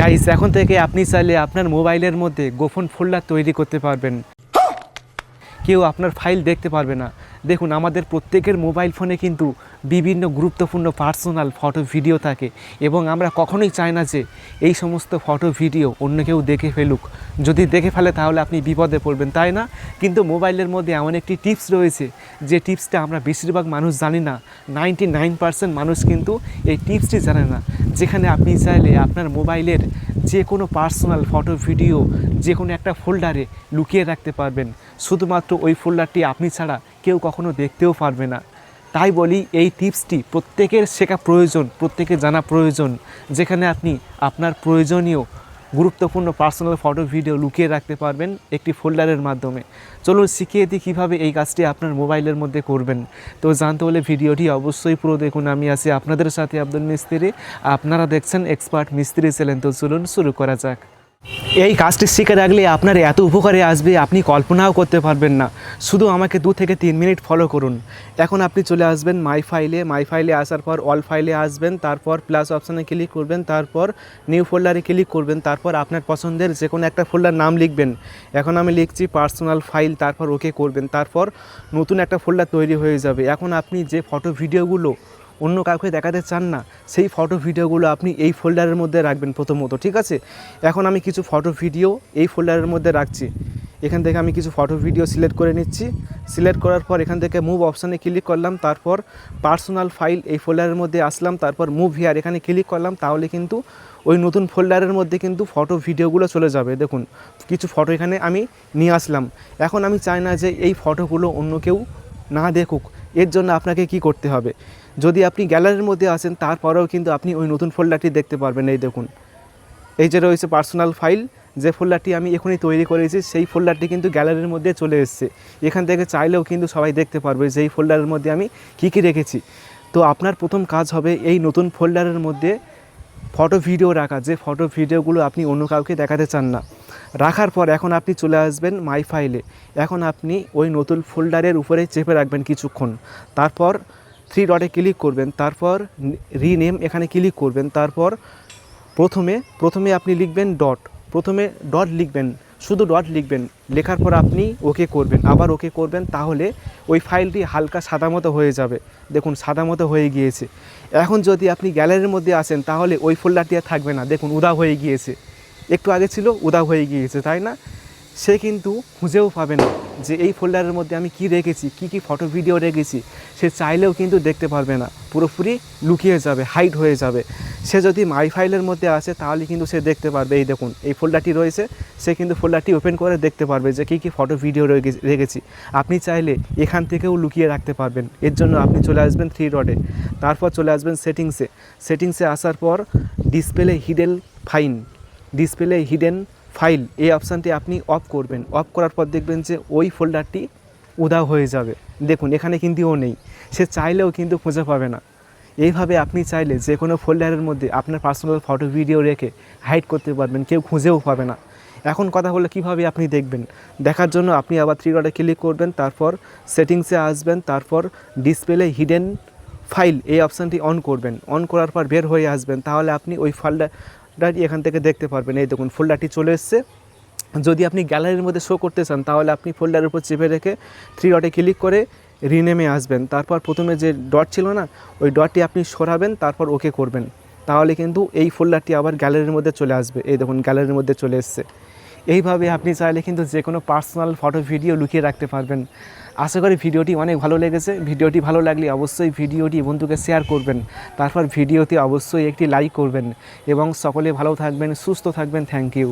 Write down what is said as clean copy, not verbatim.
Guys, এখন থেকে আপনি চাইলে আপনার মোবাইলের মধ্যে গোপন ফোল্ডার তৈরি করতে পারবেন। কেউ আপনার ফাইল দেখতে পারবে না। দেখুন, আমাদের প্রত্যেকের মোবাইল ফোনে কিন্তু বিভিন্ন গুরুত্বপূর্ণ পার্সোনাল ফটো ভিডিও থাকে এবং আমরা কখনোই চাই না যে এই সমস্ত ফটো ভিডিও অন্য কেউ দেখে ফেলুক। যদি দেখে ফেলে তাহলে আপনি বিপদে পড়বেন, তাই না? কিন্তু মোবাইলের মধ্যে এমন একটি টিপস রয়েছে যে টিপসটা আমরা বেশিরভাগ মানুষ জানি না। 99% মানুষ কিন্তু এই টিপসটি জানে না, যেখানে আপনি চাইলে আপনার মোবাইলের যে কোনো পার্সোনাল ফটো ভিডিও যে কোনো একটা ফোল্ডারে লুকিয়ে রাখতে পারবেন। শুধুমাত্র ওই ফোল্ডারটি আপনি ছাড়া কেউ কখনো দেখতেও পারবে না। তাই বলি, এই টিপসটি প্রত্যেকের শেখা প্রয়োজন, প্রত্যেকের জানা প্রয়োজন, যেখানে আপনি আপনার প্রয়োজনীয় গুরুত্বপূর্ণ পার্সোনাল ফটো ভিডিও লুকিয়ে রাখতে পারবেন একটি ফোল্ডারের মাধ্যমে। চলুন শিখিয়ে দিই কীভাবে এই কাজটি আপনার মোবাইলের মধ্যে করবেন। তো জানতে হলে ভিডিওটি অবশ্যই পুরো দেখুন। আমি আছি আপনাদের সাথে আব্দুল মিস্ত্রি, আপনারা দেখছেন এক্সপার্ট মিস্ত্রি চ্যানেল। তো চলুন শুরু করা যাক। এই কাজটি শিখে রাখলে আপনার এত উপকারে আসবে আপনি কল্পনাও করতে পারবেন না। শুধু আমাকে 2 থেকে 3 মিনিট ফলো করুন। এখন আপনি চলে আসবেন মাই ফাইলে আসার পর অল ফাইলে আসবেন, তারপর প্লাস অপশানে ক্লিক করবেন, তারপর নিউ ফোল্ডারে ক্লিক করবেন, তারপর আপনার পছন্দের যে কোনো একটা ফোল্ডার নাম লিখবেন। এখন আমি লিখছি পার্সোনাল ফাইল, তারপর ওকে করবেন, তারপর নতুন একটা ফোল্ডার তৈরি হয়ে যাবে। এখন আপনি যে ফটো ভিডিওগুলো অন্য কাউকে দেখাতে চান না, সেই ফটো ভিডিওগুলো আপনি এই ফোল্ডারের মধ্যে রাখবেন প্রথমত, ঠিক আছে? এখন আমি কিছু ফটো ভিডিও এই ফোল্ডারের মধ্যে রাখছি। এখান থেকে আমি কিছু ফটো ভিডিও সিলেক্ট করে নিচ্ছি। সিলেক্ট করার পর এখান থেকে মুভ অপশানে ক্লিক করলাম, তারপর পার্সোনাল ফাইল এই ফোল্ডারের মধ্যে আসলাম, তারপর মুভ হিয়ার এখানে ক্লিক করলাম। তাহলে কিন্তু ওই নতুন ফোল্ডারের মধ্যে কিন্তু ফটো ভিডিওগুলো চলে যাবে। দেখুন, কিছু ফটো এখানে আমি নিয়ে আসলাম। এখন আমি চাই না যে এই ফটোগুলো অন্য কেউ না দেখুক। এর জন্য আপনাকে কি করতে হবে, যদি আপনি গ্যালারির মধ্যে আসেন তারপরেও কিন্তু আপনি ওই নতুন ফোল্ডারটি দেখতে পারবেন। এই দেখুন, এই যে রয়েছে পার্সোনাল ফাইল, যে ফোল্ডারটি আমি এখনই তৈরি করেছি সেই ফোল্ডারটি কিন্তু গ্যালারির মধ্যে চলে এসেছে। এখান থেকে চাইলেও কিন্তু সবাই দেখতে পারবে যে এই ফোল্ডারের মধ্যে আমি কী রেখেছি। তো আপনার প্রথম কাজ হবে এই নতুন ফোল্ডারের মধ্যে ফটো ভিডিও রাখা, যে ফটো ভিডিওগুলো আপনি অন্য কাউকে দেখাতে চান না। রাখার পর এখন আপনি চলে আসবেন মাই ফাইলে। এখন আপনি ওই নতুন ফোল্ডারের উপরে চেপে রাখবেন কিছুক্ষণ, তারপর 3 ডটে ক্লিক করবেন, তারপর রিনেম এখানে ক্লিক করবেন, তারপর প্রথমে আপনি লিখবেন প্রথমে ডট লিখবেন, শুধু ডট লিখবেন। লেখার পর আপনি ওকে করবেন, আবার ওকে করবেন, তাহলে ওই ফাইলটি হালকা সাদা মতো হয়ে যাবে। দেখুন, সাদা মতো হয়ে গিয়েছে। এখন যদি আপনি গ্যালারির মধ্যে আসেন তাহলে ওই ফোল্ডারটি আর থাকবে না। দেখুন, উধাও হয়ে গিয়েছে। একটু আগে ছিল, উধাও হয়ে গিয়েছে, তাই না? সে কিন্তু খুঁজেও পাবে না যে এই ফোল্ডারের মধ্যে আমি কি রেখেছি, কি ফটো ভিডিও রেখেছি। সে চাইলেও কিন্তু দেখতে পারবে না, পুরোপুরি লুকিয়ে যাবে, হাইড হয়ে যাবে। সে যদি মাই ফাইলের মধ্যে আসে তাহলে কিন্তু সে দেখতে পারবে। এই দেখুন, এই ফোল্ডারটি রয়েছে, সে কিন্তু ফোল্ডারটি ওপেন করে দেখতে পারবে যে কী ফটো ভিডিও রেখেছি। আপনি চাইলে এখান থেকেও লুকিয়ে রাখতে পারবেন। এর জন্য আপনি চলে আসবেন 3 ডটে, তারপর চলে আসবেন সেটিংসে আসার পর ডিসপ্লে হিডেন ফাইল এই অপশানটি আপনি অফ করবেন। অফ করার পর দেখবেন যে ওই ফোল্ডারটি উধাও হয়ে যাবে। দেখুন, এখানে কিন্তু ও নেই, সে চাইলেও কিন্তু খুঁজে পাবে না। এইভাবে আপনি চাইলে যে কোনো ফোল্ডারের মধ্যে আপনার পার্সোনাল ফটো ভিডিও রেখে হাইড করতে পারবেন, কেউ খুঁজেও পাবে না। এখন কথা হলো কীভাবে আপনি দেখবেন। দেখার জন্য আপনি আবার 3 ডটে ক্লিক করবেন, তারপর সেটিংসে আসবেন, তারপর ডিসপ্লে হিডেন ফাইল এই অপশানটি অন করবেন। অন করার পর বের হয়ে আসবেন, তাহলে আপনি ওই ফোল্ডারটি এখান থেকে দেখতে পারবেন। এই দেখুন, ফোল্ডারটি চলে এসছে। যদি আপনি গ্যালারির মধ্যে শো করতে চান তাহলে আপনি ফোল্ডারের উপর চেপে রেখে 3 ডটে ক্লিক করে রিনেমে আসবেন, তারপর প্রথমে যে ডট ছিল না ওই ডটটি আপনি সরাবেন, তারপর ওকে করবেন। তাহলে কিন্তু এই ফোল্ডারটি আবার গ্যালারির মধ্যে চলে আসবে। এই দেখুন, গ্যালারির মধ্যে চলে এসছে। এইভাবে আপনি চাইলে কিন্তু যে কোনো পার্সোনাল ফটো ভিডিও লুকিয়ে রাখতে পারবেন। আশা করি ভিডিওটি অনেক ভালো লেগেছে। ভিডিওটি ভালো লাগলে অবশ্যই ভিডিওটি বন্ধুকে শেয়ার করবেন, তারপর ভিডিওতে অবশ্যই একটি লাইক করবেন এবং সকলে ভালো থাকবেন, সুস্থ থাকবেন। Thank you.